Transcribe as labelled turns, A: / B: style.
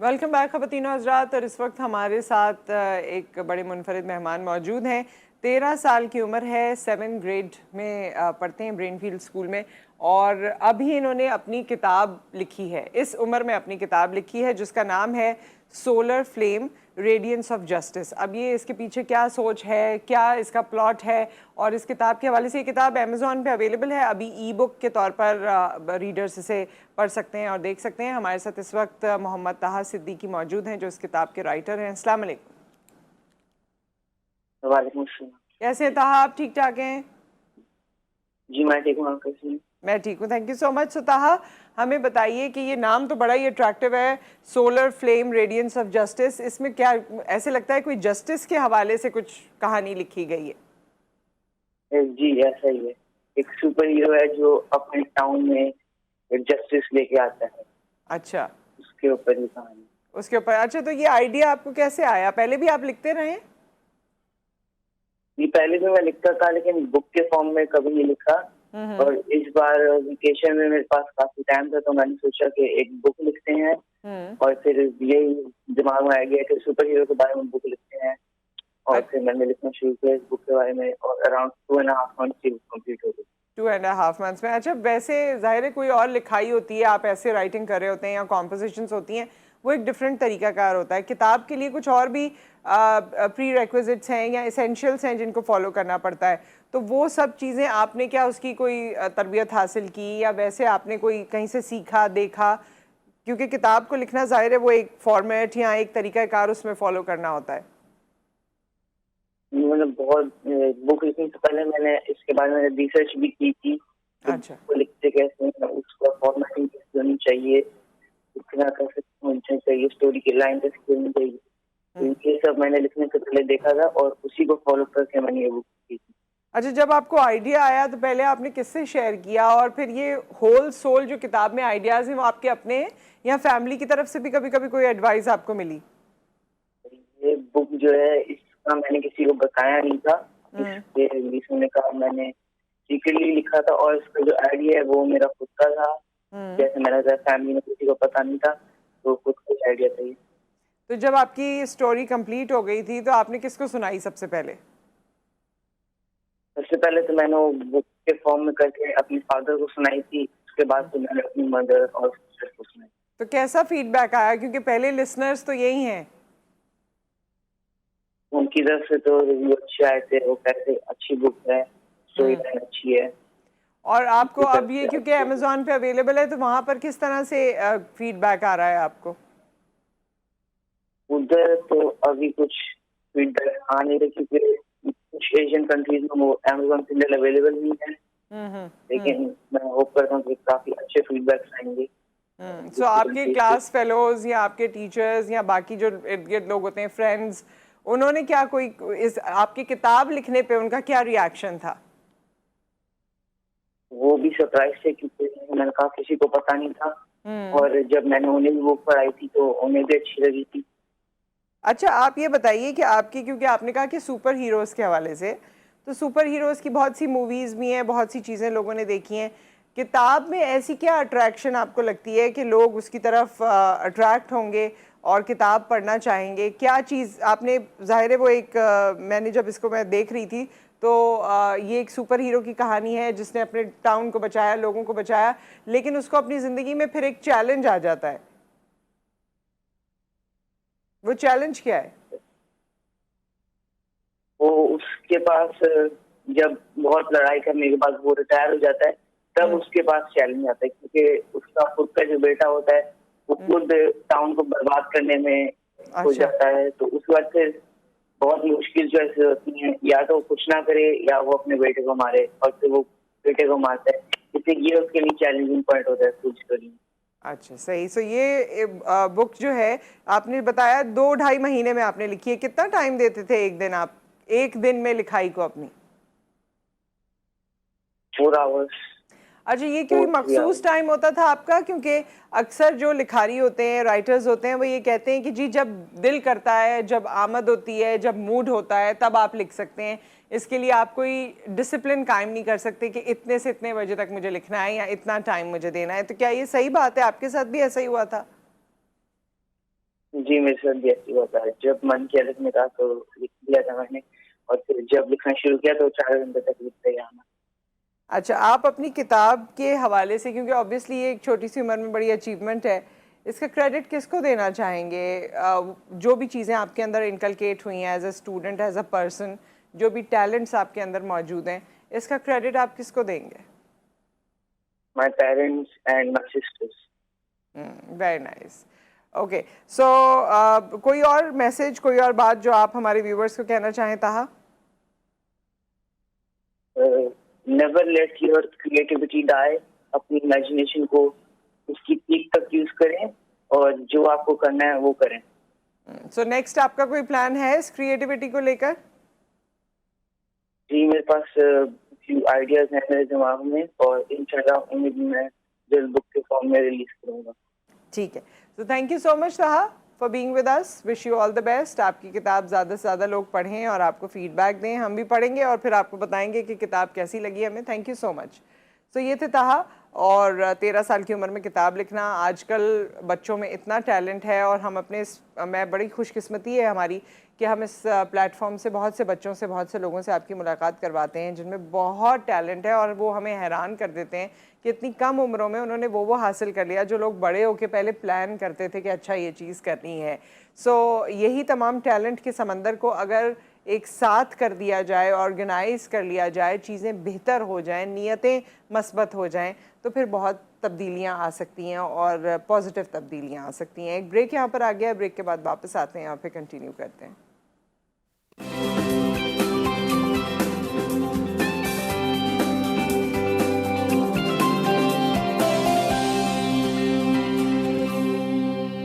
A: Welcome back ख़वातीन और हज़रात। और इस वक्त हमारे साथ एक बड़े मुनफरिद मेहमान मौजूद हैं। 13 साल की उम्र है, 7th ग्रेड में पढ़ते हैं ब्रेनफील्ड स्कूल में, और अभी इन्होंने अपनी किताब लिखी है, इस उम्र में अपनी किताब लिखी है जिसका नाम है solar flame radiance of justice. अब ये इसके पीछे क्या सोच है, क्या इसका प्लॉट है, और इस किताब के हवाले से, ये किताब अमेज़ॉन पे अवेलेबल है अभी ई बुक के तौर पर, रीडर्स इसे पढ़ सकते हैं और देख सकते हैं। हमारे साथ इस वक्त मोहम्मद ताहा सिद्दीकी मौजूद हैं जो इस किताब के राइटर हैं। अस्सलाम वालेकुम।
B: वालेकुम अस्सलाम।
A: कैसे हैं ताहा, आप ठीक ठाक हैं?
B: जी मैं ठीक हूँ, आप कैसे हैं?
A: मैं ठीक हूँ, थैंक यू सो मच। ताहा, हमें बताइए कि ये नाम तो बड़ा ही अट्रैक्टिव है, solar flame radiance of justice. इसमें क्या ऐसे लगता है कोई जस्टिस के हवाले से कुछ कहानी लिखी गई है?
B: जी ऐसा ही है। एक सुपर हीरो है जो अपने टाउन में जस्टिस लेके आता है।
A: अच्छा,
B: उसके ऊपर ही कहानी।
A: उसके ऊपर। अच्छा, तो ये आइडिया आपको कैसे आया? पहले भी आप लिखते रहे?
B: ये पहले भी मैं लिखता था लेकिन बुक के फॉर्म में कभी नहीं लिखा। और इस बार वेकेशन में मेरे पास काफी टाइम था तो मैंने सोचा कि एक बुक लिखते हैं। और फिर यही दिमाग में आ गया कि सुपर हीरो के बारे में बुक लिखते हैं। और फिर मैंने लिखना शुरू किया इस बुक के बारे में, और अराउंड 2.5 मंथ की बुक कम्प्लीट हो गई।
A: 2.5 मंथ्स में? अच्छा, वैसे जाहिर है कोई और लिखाई होती है, आप ऐसे राइटिंग कर रहे होते हैं या कॉम्पोजिशंस होती हैं, वो एक डिफरेंट तरीकाकार होता है। किताब के लिए कुछ और भी प्री रेक्विजिट्स हैं या एसेंशियल्स हैं जिनको फॉलो करना पड़ता है, तो वो सब चीज़ें आपने क्या उसकी कोई तरबियत हासिल की, या वैसे आपने कोई कहीं से सीखा देखा? क्योंकि किताब को लिखना जाहिर है वो एक फॉर्मेट या एक तरीकाकार उसमें फॉलो करना होता है।
B: मतलब बहुत बुक लिखने से पहले मैंने इसके बारे में रिसर्च भी की थी।
A: अच्छा।
B: तो लिखते कैसे हैं, उसका फॉर्मेटिंग कैसे होनी चाहिए, कितना कैसे होना चाहिए, स्टोरी की लाइन कैसे होनी चाहिए, तो ये सब मैंने लिखने से पहले देखा था और उसी को फॉलो करके मैंने ये बुक की थी।
A: अच्छा, जब आपको आइडिया आया तो पहले आपने किससे शेयर किया, और फिर ये होल सोल जो किताब में आइडियाज़ हैं वो आपके अपने हैं या फैमिली की तरफ से भी कभी कभी कोई एडवाइस आपको मिली?
B: ये बुक जो है इसका मैंने किसी को बताया नहीं था। इसके रिलीज होने का मैंने सीक्रेटली लिखा था, और इसका जो आइडिया है वो मेरा खुद का था। जैसे मैंने बताया फैमिली में किसी को पता नहीं था, तो खुद का आइडिया था ये।
A: तो जब आपकी स्टोरी कंप्लीट हो गई थी तो आपने किसको सुनाई सबसे पहले?
B: सबसे पहले तो मैंने वो बुक के फॉर्म में करके अपने फादर को सुनाई थी, उसके बाद तो मैंने अपनी मदर और सिस्टर को सुनाई।
A: तो कैसा फीडबैक आया, क्योंकि पहले लिसनर्स तो यही हैं?
B: उनकी तरफ से तो रिव्यू अच्छे आए थे, वो कहते अच्छी बुक है, स्टोरी लाइन अच्छी है।
A: और आपको अब ये क्योंकि अमेज़ॉन पे अवेलेबल है तो वहाँ पर किस तरह से फीडबैक आ रहा है आपको?
B: उधर तो अभी कुछ फीडबैक आ नहीं रही क्योंकि कुछ एशियन कंट्रीज में वो अमेज़ॉन सिंगल अवेलेबल नहीं है। लेकिन मैं होप करता हूँ कि काफी अच्छे फीडबैक्स आएंगे।
A: सो आपके क्लास फेलोज या आपके टीचर्स या बाकी जो इर्द गिर्द लोग होते हैं, फ्रेंड्स, उन्होंने क्या कोई इस आपकी किताब लिखने पे उनका क्या रिएक्शन था?
B: वो भी सरप्राइज थे क्योंकि मैंने कहा किसी को पता नहीं था। और जब मैंने उन्हें भी बुक पढ़ाई थी तो उन्हें भी अच्छी लगी थी।
A: अच्छा, आप ये बताइए कि आपकी, क्योंकि आपने कहा कि सुपर हीरोज़ के हवाले से, तो सुपर हीरोज़ की बहुत सी मूवीज़ भी हैं, बहुत सी चीज़ें लोगों ने देखी हैं। किताब में ऐसी क्या अट्रैक्शन आपको लगती है कि लोग उसकी तरफ अट्रैक्ट होंगे और किताब पढ़ना चाहेंगे? क्या चीज़ आपने, ज़ाहिर है वो एक मैंने जब इसको मैं देख रही थी तो ये एक सुपर हीरो की कहानी है जिसने अपने टाउन को बचाया, लोगों को बचाया, लेकिन उसको अपनी ज़िंदगी में फिर एक चैलेंज आ जाता है। वो चैलेंज क्या है?
B: वो उसके पास जब बहुत लड़ाई करने के बाद वो रिटायर हो जाता है, तब उसके पास चैलेंज आता है क्योंकि उसका खुद का जो बेटा होता है वो खुद टाउन को बर्बाद करने में हो जाता है। तो उस वक्त फिर बहुत मुश्किल चॉइस होती है, या तो कुछ ना करे या वो अपने बेटे को मारे, और फिर वो बेटे को मारता है। इसलिए ये उसके लिए चैलेंजिंग पॉइंट होता है पूरी स्टोरी में।
A: अच्छा, सही। सो ये बुक जो है, आपने बताया 2-2.5 महीने में आपने लिखी है। कितना टाइम देते थे एक दिन आप, एक दिन में लिखाई को अपनी?
B: 4 आवर्स।
A: अच्छा, ये कोई मखसूस टाइम होता था आपका? क्योंकि अक्सर जो लिखारी होते हैं, राइटर्स होते हैं, वो ये कहते हैं कि जी जब दिल करता है, जब आमद होती है, जब मूड होता है, तब आप लिख सकते हैं। इसके लिए आप कोई डिसिप्लिन कायम नहीं कर सकते कि इतने से इतने बजे तक मुझे लिखना है या इतना टाइम मुझे देना है। तो क्या ये सही बात है, आपके साथ भी ऐसा ही हुआ था?
B: जी, मेरे साथ भी ऐसे ही होता है। जब मन किया लिखने का तो लिख दिया था मैंने, और फिर जब लिखना शुरू किया तो 4 घंटे तक लिखते रहा मैं।
A: अच्छा, आप अपनी किताब के हवाले से, क्योंकि ऑब्वियसली ये एक छोटी सी उम्र में बड़ी अचीवमेंट है, इसका क्रेडिट किसको देना चाहेंगे? जो भी चीज़ें आपके अंदर इनकलकेट हुई हैं as a student, as a person, जो भी टैलेंट्स आपके अंदर मौजूद हैं, इसका क्रेडिट आप किसको देंगे?
B: My parents and my sisters.
A: Very nice. Okay, so कोई और मैसेज, कोई और बात जो आप हमारे व्यूवर्स को कहना चाहें Taha?
B: Never let your creativity die. अपनी इमेजिनेशन को उसकी पीक तक यूज करें, और जो आपको करना है वो करें।
A: सो नेक्स्ट आपका कोई प्लान है इस क्रिएटिविटी को लेकर?
B: जी, मेरे पास फ्यू आइडियाज हैं मेरे दिमाग में, और इंशाल्लाह उम्मीद मैं जल्द बुक के फॉर्म में रिलीज करूंगा।
A: ठीक है, तो थैंक यू सो मच ताहा for being with us. Wish you all the best. आपकी किताब ज़्यादा से ज़्यादा लोग पढ़ें और आपको फीडबैक दें, हम भी पढ़ेंगे और फिर आपको बताएंगे कि किताब कैसी लगी हमें। Thank you so much. तो ये थे ताहा, और 13 साल की उम्र में किताब लिखना, आजकल बच्चों में इतना टैलेंट है, और हम अपने मैं बड़ी खुशकिस्मती है हमारी कि हम इस प्लेटफॉर्म से बहुत से बच्चों से, बहुत से लोगों से आपकी मुलाकात करवाते हैं जिनमें बहुत टैलेंट है, और वो हमें हैरान कर देते हैं कि इतनी कम उम्रों में उन्होंने वो हासिल कर लिया जो लोग बड़े होके पहले प्लान करते थे कि अच्छा ये चीज़ करनी है। सो यही तमाम टैलेंट के समंदर को अगर एक साथ कर दिया जाए, ऑर्गेनाइज कर लिया जाए, चीज़ें बेहतर हो जाएं, नीयतें मस्बत हो जाएं, तो फिर बहुत तब्दीलियां आ सकती हैं और पॉजिटिव तब्दीलियां आ सकती हैं। एक ब्रेक यहाँ पर आ गया है, ब्रेक के बाद वापस आते हैं, यहाँ पे कंटिन्यू करते हैं।